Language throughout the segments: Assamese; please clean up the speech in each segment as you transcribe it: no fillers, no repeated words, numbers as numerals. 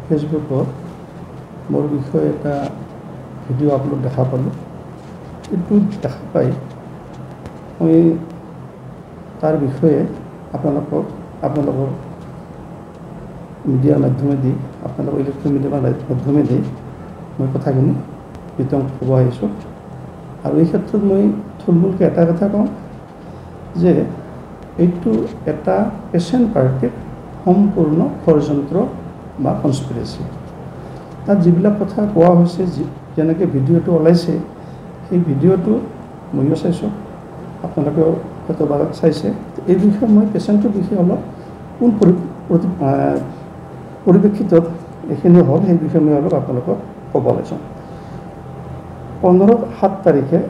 ফেচবুকত মোৰ বিষয়ে এটা ভিডিঅ' আপলোড দেখা পালোঁ। এইটো দেখা পাই মই তাৰ বিষয়ে আপোনালোকৰ মিডিয়াৰ মাধ্যমেদি, আপোনালোকৰ ইলেক্ট্ৰনিক মিডিয়াৰ মাধ্যমেদি মই কথাখিনি বিতংকৈ ক'ব আহিছোঁ। আৰু এই ক্ষেত্ৰত মই থুলমূলকৈ এটা কথা কওঁ যে এইটো এটা পেচেণ্ট পাৰ্টিৰ সম্পূৰ্ণ ষড়যন্ত্ৰ বা কনস্পিৰেচি। তাত যিবিলাক কথা কোৱা হৈছে, যেনেকৈ ভিডিঅ'টো ওলাইছে, সেই ভিডিঅ'টো ময়ো চাইছোঁ, আপোনালোকেও হয়তো চাইছে। এই বিষয়ে মই পেচেণ্টৰ বিষয়ে অলপ কোন পৰিপ্ৰেক্ষিতত এইখিনি হ'ল সেই বিষয়ে মই অলপ আপোনালোকক ক'ব ওলাইছোঁ। 15/7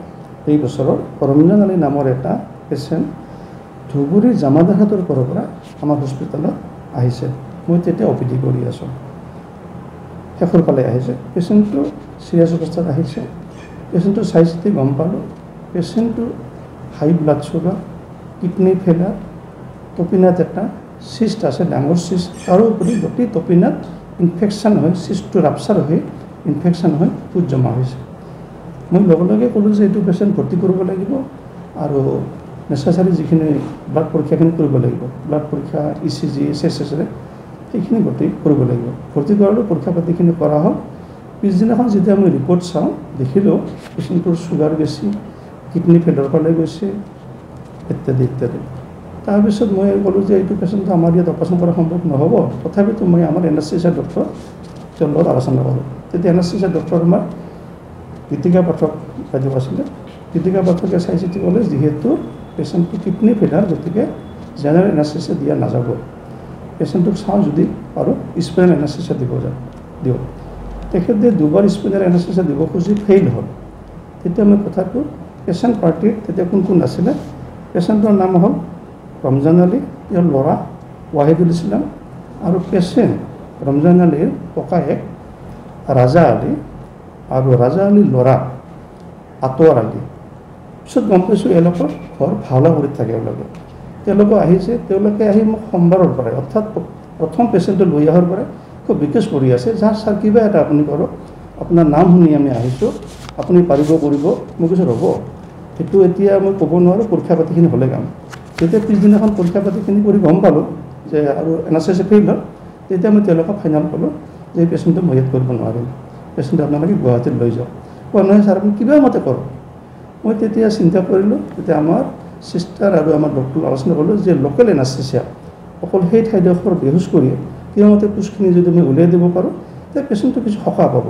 এই বছৰৰ ৰমজান আলী নামৰ এটা পেচেণ্ট ধুবুৰীৰ জামাদাৰহাটৰ পৰা আমাৰ হস্পিটেলত আহিছে। মই তেতিয়া OPD কৰি আছোঁ, শেষৰ ফালে আহিছে। পেচেণ্টটো চিৰিয়াছ অৱস্থাত আহিছে। পেচেণ্টটো চাই চিতি গম পালোঁ পেচেণ্টটো হাই ব্লাড চুগাৰ, কিডনী ফেইলাৰ, টপিনাত এটা চিষ্ট আছে, ডাঙৰ চিষ্ট। তাৰোপৰি গোটেই টপিনাত ইনফেকশ্যন হৈ, চিষ্টটো ৰাপচাৰ হৈ ইনফেকশ্যন হৈ ফুট জমা হৈছে। মই লগে লগে ক'লোঁ যে এইটো পেচেণ্ট ভৰ্তি কৰিব লাগিব আৰু নেচেচাৰী যিখিনি ব্লাড পৰীক্ষাখিনি কৰিব লাগিব, ব্লাড পৰীক্ষা, ECG, SSR সেইখিনি গোটেই কৰিব লাগিব। ভৰ্তি কৰালোঁ, পৰীক্ষা পাতিখিনি কৰা হ'ল। পিছদিনাখন যেতিয়া মই ৰিপৰ্ট চাওঁ, দেখিলোঁ পেচেণ্টটোৰ চুগাৰ বেছি, কিডনী ফেইলৰ ফালে গৈছে, ইত্যাদি ইত্যাদি। তাৰপিছত মই ক'লোঁ যে এইটো পেচেণ্টটো আমাৰ ইয়াত অপাৰেশ্যন কৰা সম্ভৱ নহ'ব। তথাপিতো মই আমাৰ এনাস্থেচিয়া ডক্টৰ তেওঁৰ লগত আলোচনা কৰোঁ। তেতিয়া এনাস্থেচিয়া ডক্টৰ আমাৰ গীতিকা পাঠক বাইদেউ আছিলে। গীতিকা পাঠকে চাই চিতি ক'লে যিহেতু পেচেণ্টটো কিডনী ফেইলাৰ, গতিকে জেনেৰেল এনাস্থেচিয়া দিয়া নাযাব, পেচেণ্টটোক চাওঁ যদি পাৰোঁ স্পেইনাল এনাস্থেচিয়া দিওঁ। তেখেতে 2বাৰ স্পেইনাল এনাস্থেচিয়া দিব খুজি ফেইল হ'ল। তেতিয়া মই কথাটো পেচেণ্ট পাৰ্টিৰ তেতিয়া কোন আছিলে, পেচেণ্টৰ নাম হ'ল ৰমজান আলী, তেওঁৰ ল'ৰা ৱাহিদুল ইছলাম, আৰু পেচেণ্ট ৰমজান আলীৰ ককায়েক ৰাজা আলী, আৰু ৰাজা আলীৰ ল'ৰা আতৱাৰ আলী। পিছত গম পাইছোঁ এওঁলোকৰ ঘৰ ভাওলাগুৰিত থাকে। তেওঁলোকে আহিছে। তেওঁলোকে আহি মোক সোমবাৰৰ পৰাই, অৰ্থাৎ প্ৰথম পেচেণ্টটো লৈ অহাৰ পৰাই খুব ৰিকুৱেষ্ট কৰি আছে, ছাৰ কিবা এটা আপুনি কৰক, আপোনাৰ নাম শুনি আমি আহিছোঁ, আপুনি পাৰিব কৰিব। মই কৈছোঁ ৰ'ব, সেইটো এতিয়া মই ক'ব নোৱাৰোঁ, পৰীক্ষা পাতিখিনি হ'লে কাম। যেতিয়া পিছদিনাখন পৰীক্ষা পাতিখিনি কৰি গম পালোঁ যে আৰু এনাস্থেচিয়া ফেইল হ'ল, তেতিয়া মই তেওঁলোকক ফাইনেল ক'লোঁ যে এই পেচেণ্টটো মই ইয়াত কৰিব নোৱাৰিম, পেচেণ্টটো আপোনালোকে গুৱাহাটীত লৈ যাওক। কোৱা নহয় ছাৰ, আপুনি কিবা মতে কৰক। মই তেতিয়া চিন্তা কৰিলোঁ, তেতিয়া আমাৰ চিষ্টাৰ আৰু আমাৰ ডক্টৰ আলোচনা কৰিলোঁ যে লোকেল এনাস্থেচিয়া অকল সেই ঠাইডোখৰ বেহুচ কৰি কিয়মতে কোচখিনি যদি মই উলিয়াই দিব পাৰোঁ, তেতিয়া পেচেণ্টটো কিছু সকাহ পাব।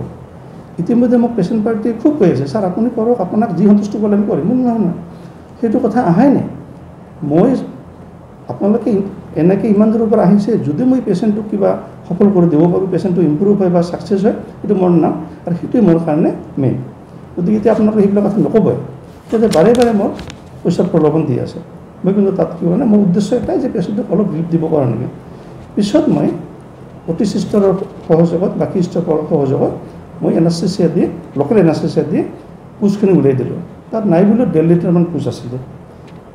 ইতিমধ্যে মোক পেচেণ্ট পাৰ্টিয়ে খুব কৈ আছে, ছাৰ আপুনি কৰক, আপোনাক যি সন্তুষ্ট কৰিলে আমি কৰিম। নহয়, সেইটো কথা আহাই নাই। মই আপোনালোকে এনেকৈ ইমান দূৰৰ পৰা আহিছে, যদি মই পেচেণ্টটোক কিবা সফল কৰি দিব পাৰোঁ, পেচেণ্টটো ইম্প্ৰুভ হয় বা ছাকচেছ হয়, সেইটো মোৰ নাম, আৰু সেইটোৱে মোৰ কাৰণে মেইন। গতিকে এতিয়া আপোনালোকে সেইবিলাক কথা নক'বই। তেতিয়া বাৰে বাৰে মোৰ পইচাৰ প্ৰলোভন দি আছে। মই কিন্তু তাত কি হোৱা নাই, মোৰ উদ্দেশ্য এটাই যে পেচেণ্টটোক অলপ ৰিলিফ দিব পৰা নেকি। পিছত মই অতি চিষ্টাৰৰ সহযোগত, বাকী ষ্টাফৰ সহযোগত মই এনাস্থেচিয়া দি, লোকেল এনাস্থেচিয়া দি পুজখিনি উলিয়াই দিলোঁ। তাত নাই বুলিও 1.5 লিটাৰমান পুজ আছিলে।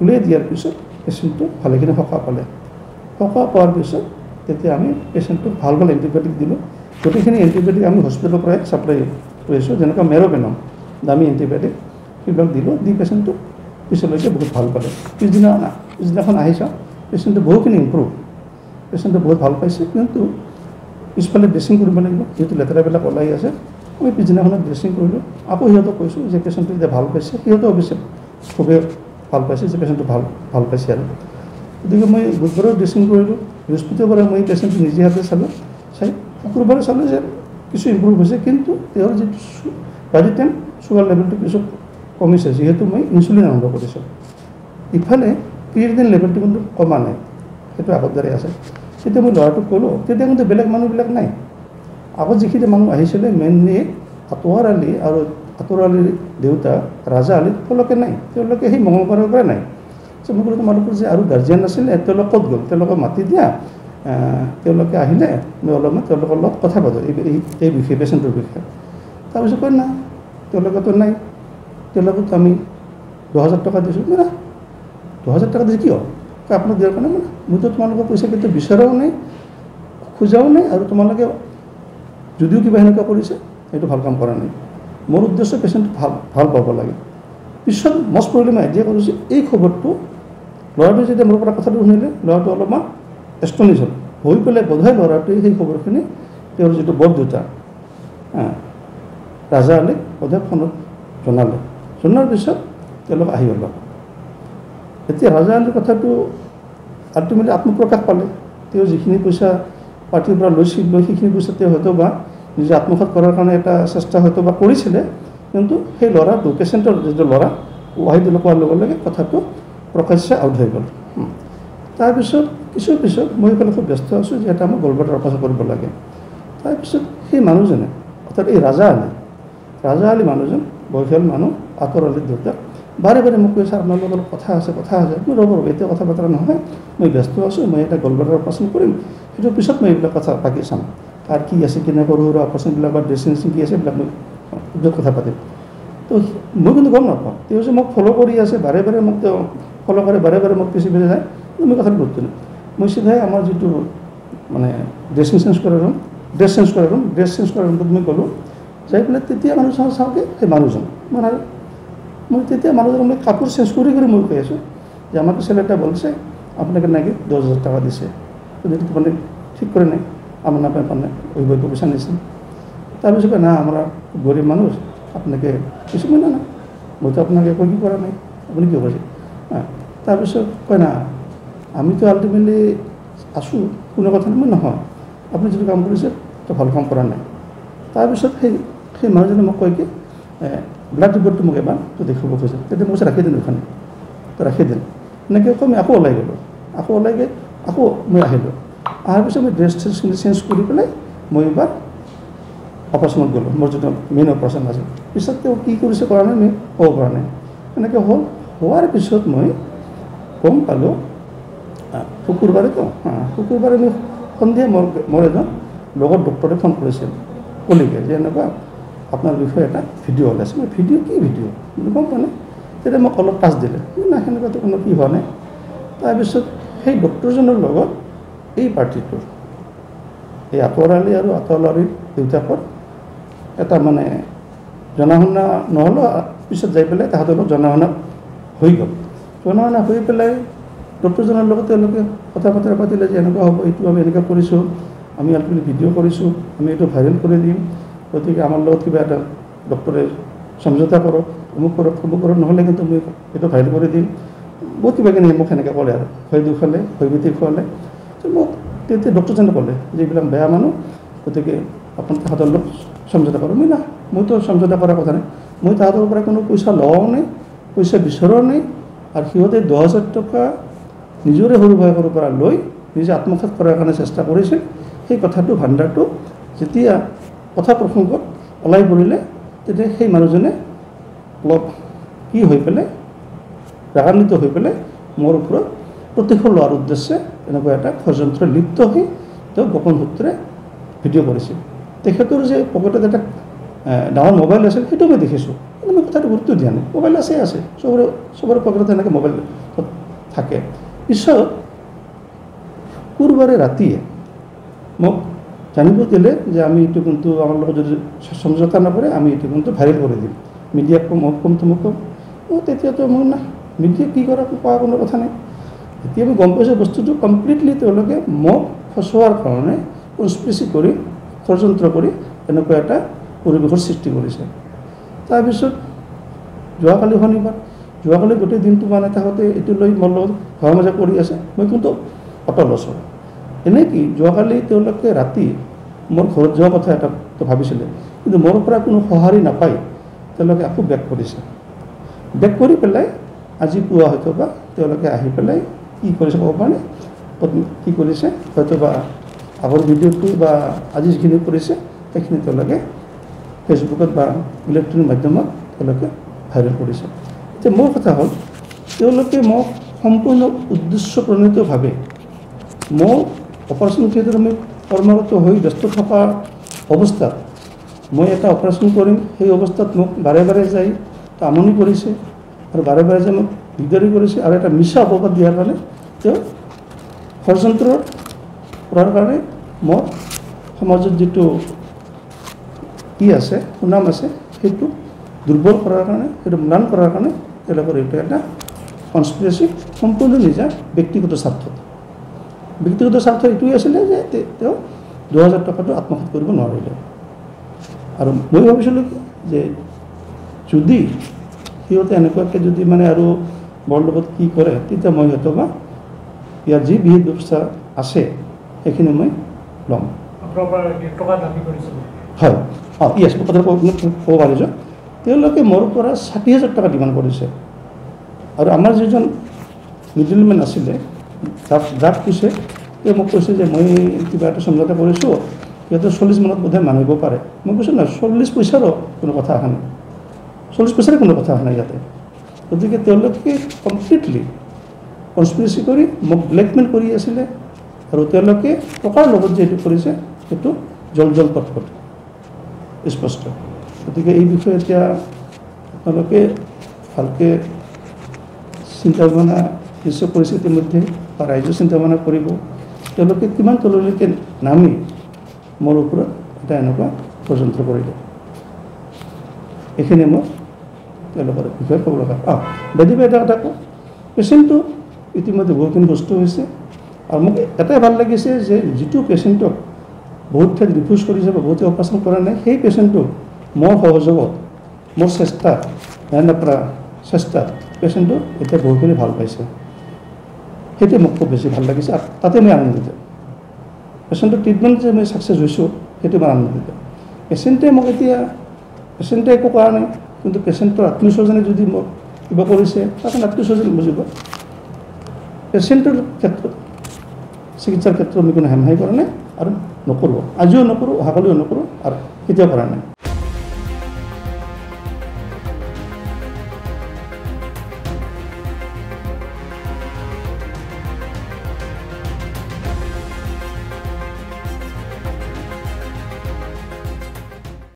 উলিয়াই দিয়াৰ পিছত পেচেণ্টটো ভালেখিনি সকাহ পালে। সকাহ পোৱাৰ পিছত তেতিয়া আমি পেচেণ্টটোক ভাল এণ্টিবায়'টিক দিলোঁ। গোটেইখিনি এণ্টিবায়'টিক আমি হস্পিটেলৰ পৰাই ছাপ্লাই কৰি আছোঁ, যেনেকুৱা মেৰ'পেনম, দামী এণ্টিবায়'টিক, সেইবিলাক দিলোঁ। দি পেচেণ্টটো পিছলৈকে বহুত ভাল পালে। পিছদিনাখন আহি চাওঁ, পেচেণ্টটো বহুখিনি ইম্প্ৰুভ, পেচেণ্টটো বহুত ভাল পাইছে। কিন্তু পিছফালে ড্ৰেছিং কৰিব লাগিব, যিহেতু লেতেৰাবিলাক ওলাই আছে। মই পিছদিনাখনত ড্ৰেছিং কৰিলোঁ। আকৌ সিহঁতক কৈছোঁ যে পেচেণ্টটো এতিয়া ভাল পাইছে। সিহঁতেও অৱশ্যে খুবেই ভাল পাইছে যে পেচেণ্টটো ভাল পাইছে। আৰু গতিকে মই বুধবাৰেও ড্ৰেছিং কৰিলোঁ, বৃহস্পতিবাৰে মই পেচেণ্টটো নিজে হাতে চালোঁ, চাই শুক্ৰবাৰে চালোঁ যে কিছু ইম্প্ৰুভ হৈছে, কিন্তু তেওঁৰ যিটো বাই টাইম চুগাৰ লেভেলটো কিছু কমিছে, যিহেতু মই ইনচুলিন আৰম্ভ কৰিছোঁ। ইফালে ক্ৰিয়েটিনিন লেভেলটো কিন্তু কমা নাই, সেইটো আগৰ দৰে আছে। তেতিয়া মই ল'ৰাটোক ক'লোঁ, তেতিয়া কিন্তু বেলেগ মানুহবিলাক নাই। আগত যিখিনি মানুহ আহিছিলে মেইনলি আতৱাৰ আলী আৰু আতৱাৰ আলীৰ দেউতা ৰাজা আলী, তেওঁলোকে নাই। তেওঁলোকে সেই মঙলবাৰৰ পৰাই নাই। মই ক'লোঁ তোমালোকৰ যে আৰু গাৰ্জিয়ান আছিলে, তেওঁলোক ক'ত গ'ল? তেওঁলোকক মাতি দিয়া, তেওঁলোকে আহিলে মই অলপমান তেওঁলোকৰ লগত কথা পাতোঁ এই বিষয়ে, পেচেণ্টৰ বিষয়ে। তাৰপিছত কয় না, তেওঁলোকেতো নাই, তেওঁলোকক আমি 10,000 টকা দিছোঁ। না 10,000 টকা দিছে কিয়? আপোনাক দিয়াৰ কাৰণে মইতো তোমালোকৰ পইচা কিন্তু বিচৰাও নাই, খোজাও নাই, আৰু তোমালোকে যদিও কিবা সেনেকুৱা কৰিছে সেইটো ভাল কাম কৰা নাই মোৰ উদ্দেশ্য পেচেণ্ট ভাল পাব লাগে পিছত মষ্ট প্ৰব্লেম আইডিয়া কৰিছোঁ এই খবৰটো ল'ৰাটোৱে যেতিয়া মোৰ পৰা কথাটো শুনিলে ল'ৰাটো অলপমান এষ্টনিছ হ'ল হৈ পেলাই বোধহয় ল'ৰাটোৱে সেই খবৰখিনি তেওঁৰ যিটো বৰদেউতা ৰাজা আলীক বোধহয় ফোনত জনালে জনাৰ পিছত তেওঁলোক আহি গ'ল এতিয়া ৰাজা আলীৰ কথাটো আল্টিমেটলি আত্মপ্ৰকাশ পালে তেওঁ যিখিনি পইচা পাৰ্টিৰ পৰা লৈ সেইখিনি পইচা তেওঁ হয়তো বা নিজে আত্মসাৎ কৰাৰ কাৰণে এটা চেষ্টা হয়তো বা কৰিছিলে কিন্তু সেই ল'ৰাটো পেচেণ্টৰ যিটো ল'ৰা ৱাহিদুল কোৱাৰ লগে লগে কথাটো প্ৰকাশ্যে আউট হৈ গ'ল তাৰপিছত কিছু পিছত মই এইফালে খুব ব্যস্ত আছোঁ যিহেতু আমাক গলব্লাডাৰ অপাৰেশ্যন কৰিব লাগে তাৰপিছত সেই মানুহজনে অৰ্থাৎ এই ৰাজা আলী মানুহজন বয়সীয়াল মানুহ আতৰ আলীৰ দেউতাক বাৰে বাৰে মোক কৈছে আপোনাৰ লগত কথা আছে মই ৰ'ব এতিয়া কথা বতৰা নহয় মই ব্যস্ত আছোঁ মই এটা গলব্লাডাৰ অপাৰেশ্যন কৰিম সেইটো পিছত মই এইবিলাক কথা পাতি চাম কাৰ কি আছে কেনে সৰু সৰু অপাৰেশ্যনবিলাক বা ড্ৰেছিং কি আছে এইবিলাক মই কথা পাতিম তো মই কিন্তু গম নাপাওঁ তেওঁ যে মোক ফ'ল' কৰি আছে বাৰে বাৰে মোক তেওঁ ফ'ল' কৰে বাৰে বাৰে মোক পিছি পিছি যায় মই কথাটো গুৰুত্ব নাই মই চিধাই আমাৰ যিটো মানে ড্ৰেছ চেঞ্জ কৰা ৰুমটোত মই গ'লোঁ যাই পেলাই তেতিয়া মানুহজন চাওঁগৈ সেই মানুহজন মানে মই তেতিয়া মানুহজনক মই কাপোৰ চেঞ্জ কৰি মই কৈ আছোঁ যে আমাক ছেলেটা বলছে আপোনাকে নাকি 10,000 টাকা দিছে যদি মানে ঠিক করে নাই আমার না পানে ওই বই পয়সা নিয়েছেন তাৰপিছত না আমরা গরিব মানুষ আপনাকে কিছু মনে না মই তো আপনাকে কই কি করা নাই আপনি কি করছে হ্যাঁ তাৰপিছত কয় না আমি তো আলটিমেটলি আছোঁ কোনো কথা নাই নহয় আপনি যদি কাম কৰিছে তো ভাল কাম কৰা নাই তাৰপিছত সেই মানুহজনে মোক কয় কি ব্লাড ৰিপৰ্টটো মোক এবাৰ তো দেখাব কৈছে তেতিয়া মই ৰাখি দিলোঁ ওখানে তো ৰাখি দিলোঁ এনেকৈ কৈ মই আকৌ ওলাই গ'লোঁ আকৌ মই আহিলোঁ অহাৰ পিছত মই ড্ৰেছ চেঞ্জ কৰি পেলাই মই এবাৰ অপাৰেশ্যনত গ'লোঁ মোৰ যিটো মেইন অপাৰেশ্যন আছিল পিছত তেওঁ কি কৰিছে কৰা নাই মই ক'ব পৰা নাই এনেকৈ হোৱাৰ পিছত মই গম পালোঁ শুকুৰবাৰে মই সন্ধিয়া মোৰ এজন লগৰ ডক্টৰে ফোন কৰিছিল ক'লেগৈ যে এনেকুৱা আপোনাৰ বিষয়ে এটা ভিডিঅ' ওলাইছে মই ভিডিঅ' কি ভিডিঅ' গম পোৱা নাই তেতিয়া মোক অলপ টাচ দিলে না সেনেকুৱাটো কোনো কি হোৱা নাই তাৰপিছত সেই ডক্টৰজনৰ লগত এই পাৰ্টিটোৰ এই আতৰ আলী আৰু আতৰ আলীৰ দেউতাকৰ এটা মানে জনা শুনা নহ'লেও পিছত যাই পেলাই তাহাঁতৰ লগত জনা শুনা হৈ গ'ল জনা শুনা হৈ পেলাই ডক্টৰজনৰ লগত তেওঁলোকে কথা বতৰা পাতিলে যে এনেকুৱা হ'ব এইটো আমি এনেকুৱা কৰিছোঁ আমি আল্টিমেটলি ভিডিঅ' কৰিছোঁ আমি এইটো ভাইৰেল কৰি দিম গতিকে আমাৰ লগত কিবা এটা ডক্টৰে সমঝোতা কৰক অমুক কৰক নহ'লে কিন্তু মই এইটো ভাইৰেল কৰি দিম বহুত কিবা কিনি মোক সেনেকৈ ক'লে আৰু ভয় দুখালে ভয়ভীতি খুৱালে মোক তেতিয়া ডক্টৰজনে ক'লে যে এইবিলাক বেয়া মানুহ গতিকে আপুনি তাহাঁতৰ লগত সমঝোতা কৰক মইতো সমঝোতা কৰাৰ কথা নাই মই তাহাঁতৰ পৰা কোনো পইচা লোৱাও নাই পইচা বিচৰাও নাই আৰু সিহঁতে 10,000 টকা নিজৰে সৰু ভাইকৰ পৰা লৈ নিজে আত্মসাৎ কৰাৰ কাৰণে চেষ্টা কৰিছিল সেই কথাটো ভাণ্ডাৰটো যেতিয়া কথা প্ৰসংগত ওলাই পৰিলে তেতিয়া সেই মানুহজনে অলপ কি হৈ পেলাই ৰাগান্বিত হৈ পেলাই মোৰ ওপৰত প্ৰতিশোধ লোৱাৰ উদ্দেশ্যে এনেকুৱা এটা ষড়যন্ত্ৰত লিপ্ত হৈ তেওঁ গোপন সূত্ৰে ভিডিঅ' কৰিছিল তেখেতৰ যে পকেটত এটা ডাঙৰ মোবাইল আছিল সেইটো মই দেখিছোঁ কিন্তু মই কথাটো গুৰুত্ব দিয়া নাই মোবাইল আছে চবৰে পকেটত এনেকৈ মোবাইল থাকে পিছত শুকুৰবাৰে ৰাতিয়ে মোক জানিব দিলে যে আমি এইটো কিন্তু আমাৰ লগত যদি সমঝোতা নকৰে আমি এইটো কিন্তু ভাইৰেল কৰি দিম মিডিয়াক কম তেতিয়াতো মোৰ না মিডিয়াক কি কৰা কোৱা কোনো কথা নাই এতিয়া আমি গম পাইছোঁ বস্তুটো কমপ্লিটলি তেওঁলোকে মোক ফচোৱাৰ কাৰণে কনস্পিৰেচি কৰি ষড়যন্ত্ৰ কৰি এনেকুৱা এটা পৰিৱেশৰ সৃষ্টি কৰিছে তাৰপিছত যোৱাকালি শনিবাৰ যোৱাকালি গোটেই দিনটো মানে তাহাঁতে এইটো লৈ মোৰ লগত হোৱা মাজা কৰি আছে মই কিন্তু অটল আছোঁ এনে কি যোৱাকালি তেওঁলোকে ৰাতি মোৰ ঘৰত যোৱা কথা এটা ভাবিছিলে কিন্তু মোৰ পৰা কোনো সঁহাৰি নাপায় তেওঁলোকে আকৌ বেক কৰিছে বেক কৰি পেলাই আজি পুৱা হয়তো বা তেওঁলোকে আহি পেলাই কি কৰিছে ক'ব পৰা নাই কি কৰিছে হয়তো বা আগৰ ভিডিঅ'টো বা আজি যিখিনি কৰিছে সেইখিনি তেওঁলোকে ফেচবুকত বা ইলেক্ট্ৰনিক মাধ্যমত তেওঁলোকে ভাইৰেল কৰিছে এতিয়া মোৰ কথা হ'ল তেওঁলোকে মোক সম্পূৰ্ণ উদ্দেশ্য প্ৰণীতভাৱে মোক অপাৰেশ্যন থিয়েটাৰত মই কৰ্মৰত হৈ ব্যস্ত থকা অৱস্থাত মই এটা অপাৰেশ্যন কৰিম সেই অৱস্থাত মোক বাৰে বাৰে যাই আমনি কৰিছে আৰু বাৰে বাৰে যে মোক দিগদাৰি কৰিছে আৰু এটা মিছা অপবাদ দিয়াৰ কাৰণে তেওঁ ষড়যন্ত্ৰ কৰাৰ কাৰণে মই সমাজত যিটো কি আছে সুনাম আছে সেইটো দুৰ্বল কৰাৰ কাৰণে সেইটো ম্লান কৰাৰ কাৰণে তেওঁলোকৰ এইটো এটা কনস্পিৰেচি সম্পূৰ্ণ নিজা ব্যক্তিগত স্বাৰ্থত ব্যক্তিগত স্বাৰ্থ এইটোৱেই আছিলে যে তেওঁ 2000 টকাটো আত্মসাৎ কৰিব নোৱাৰিলে আৰু মই ভাবিছিলোঁ যে যদি সিহঁতে এনেকুৱাকৈ যদি মানে আৰু বৰ লগত কি কৰে তেতিয়া মই সিহঁতক ইয়াৰ যি বিহিত ব্যৱস্থা আছে সেইখিনি মই ল'ম হয় য়েছ মই কথা ক'ব পাৰিছোঁ তেওঁলোকে মোৰ পৰা 60,000 টকা ডিমাণ্ড কৰিছে আৰু আমাৰ যিজন মিডিলমেন আছিলে যাক কৈছে তেওঁ মোক কৈছে যে মই কিবা এটা সমঝোতা কৰিছোঁ সিহঁতে 40 মানত বোধহয় মানিব পাৰে মই কৈছোঁ না 40 পইচাৰো কোনো কথা অহা নাই 40 পইচাৰে কোনো কথা অহা নাই ইয়াতে গতিকে তেওঁলোকে কমপ্লিটলি কনস্পিৰেচি কৰি মোক ব্লেকমেইল কৰি আছিলে আৰু তেওঁলোকে টকাৰ লগত যিটো কৰিছে সেইটো জল পটপট স্পষ্ট গতিকে এই বিষয়ে এতিয়া আপোনালোকে ভালকৈ চিন্তা ভাৱনা বিশ্ব পৰিস্থিতিৰ মধ্যে বা ৰাজ্য চিন্তা ভাৱনা কৰিব তেওঁলোকে কিমান তললৈকে নামি মোৰ ওপৰত এটা এনেকুৱা ষড়যন্ত্ৰ কৰিলে এইখিনি মই তেওঁলোকৰ বিষয়ে ক'ব লগা বেদিবে এটা কথা কওঁ পেচেণ্টটো ইতিমধ্যে বহুখিনি সুস্থ হৈছে আৰু মোক এটাই ভাল লাগিছে যে যিটো পেচেণ্টক বহুত ঠাইত ৰিফিউজ কৰিছে বা বহুতে অপাৰেশ্যন কৰা নাই সেই পেচেণ্টটোক মোৰ সহযোগত মোৰ চেষ্টা চেষ্টাত পেচেণ্টটো এতিয়া বহুখিনি ভাল পাইছে সেইটোৱে মোক খুব বেছি ভাল লাগিছে আৰু তাতে মই আনন্দিত পেচেণ্টৰ ট্ৰিটমেণ্ট যে মই ছাকচেছ হৈছোঁ সেইটো মই আনন্দিত পেচেণ্টে একো কৰা নাই কিন্তু পেচেণ্টৰ আত্মীয় স্বজনে যদি মোক কিবা কৰিছে তাকে আত্মীয় স্বজন বুজিব পেচেণ্টৰ ক্ষেত্ৰত চিকিৎসাৰ ক্ষেত্ৰত আমি কোনো হেমহাই কৰা নাই আৰু নকৰোঁ আজিও নকৰোঁ অহাকালিও নকৰোঁ আৰু কেতিয়াও কৰা নাই